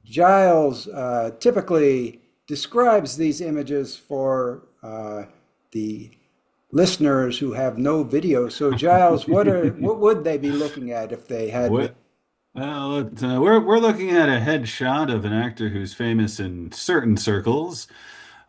Giles typically describes these images for the listeners who have no video. So, Giles, what would they be looking at if they had? What? We're looking at a headshot of an actor who's famous in certain circles.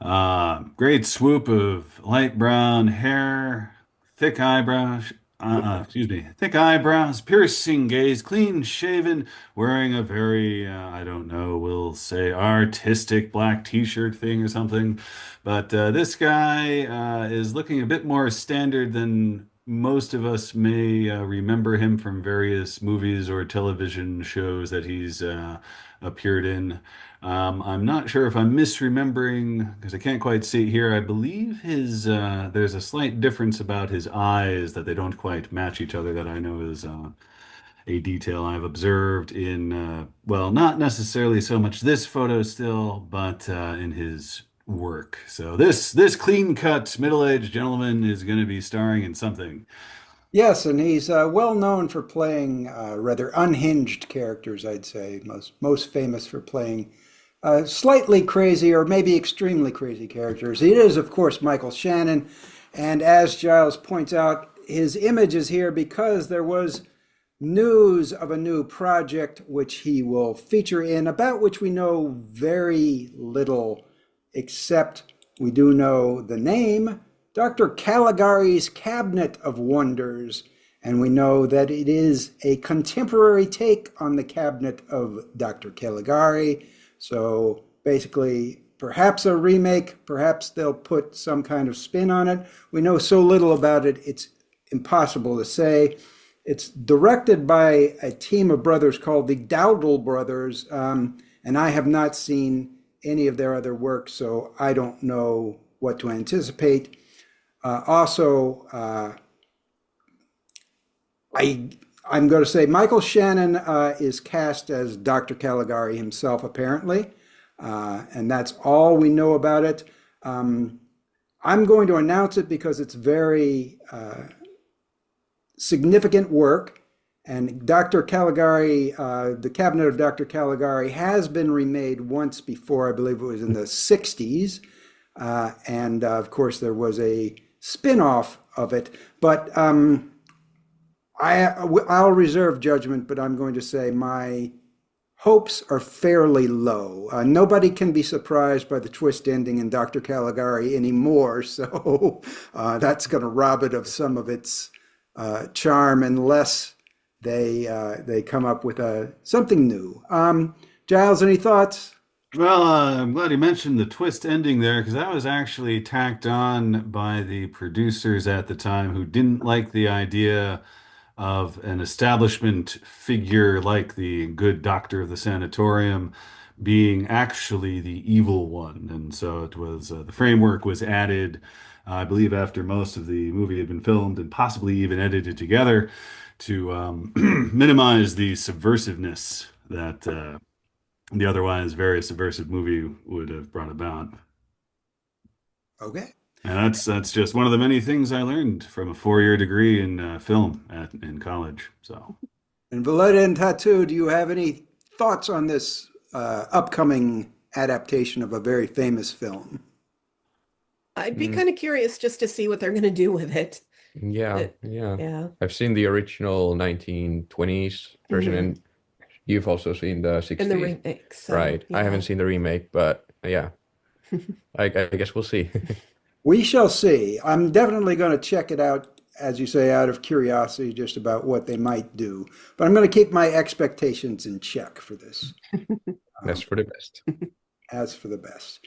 Great swoop of light brown hair, thick eyebrows. Thick eyebrows, piercing gaze, clean shaven, wearing a very, I don't know, we'll say artistic black t-shirt thing or something. But this guy is looking a bit more standard than most of us may remember him from various movies or television shows that he's appeared in. I'm not sure if I'm misremembering because I can't quite see it here. I believe his there's a slight difference about his eyes that they don't quite match each other that I know is a detail I've observed in well, not necessarily so much this photo still, but in his work. So this clean-cut middle-aged gentleman is going to be starring in something. Yes, and he's well known for playing rather unhinged characters, I'd say. Most famous for playing slightly crazy or maybe extremely crazy characters. It is, of course, Michael Shannon. And as Giles points out, his image is here because there was news of a new project which he will feature in, about which we know very little, except we do know the name, Dr. Caligari's Cabinet of Wonders. And we know that it is a contemporary take on the cabinet of Dr. Caligari. So basically, perhaps a remake, perhaps they'll put some kind of spin on it. We know so little about it, it's impossible to say. It's directed by a team of brothers called the Dowdle Brothers, and I have not seen any of their other work, so I don't know what to anticipate. Also, I'm going to say Michael Shannon is cast as Dr. Caligari himself, apparently, and that's all we know about it. I'm going to announce it because it's very significant work, and Dr. Caligari, the Cabinet of Dr. Caligari, has been remade once before. I believe it was in the 60s, and of course there was a spin-off of it, but I'll reserve judgment, but I'm going to say my hopes are fairly low. Nobody can be surprised by the twist ending in Dr. Caligari anymore, so that's going to rob it of some of its charm unless they come up with something new. Giles, any thoughts? Well, I'm glad you mentioned the twist ending there because that was actually tacked on by the producers at the time who didn't like the idea of an establishment figure like the good doctor of the sanatorium being actually the evil one. And so it was the framework was added, I believe, after most of the movie had been filmed and possibly even edited together to minimize the subversiveness that the otherwise very subversive movie would have brought about. Okay. And that's just one of the many things I learned from a 4-year degree in film in college. So, And Valletta and Tattoo, do you have any thoughts on this upcoming adaptation of a very famous film? I'd be Mm, kind of curious just to see what they're going to do with it. yeah, It- yeah. yeah. I've seen the original 1920s version, hmm and you've also seen the And the 60s, remake. So, right? I haven't yeah. seen the remake, but yeah, I guess we'll see. We shall see. I'm definitely going to check it out, as you say, out of curiosity, just about what they might do. But I'm going to keep my expectations in check for this, That's um, for the best. as for the best.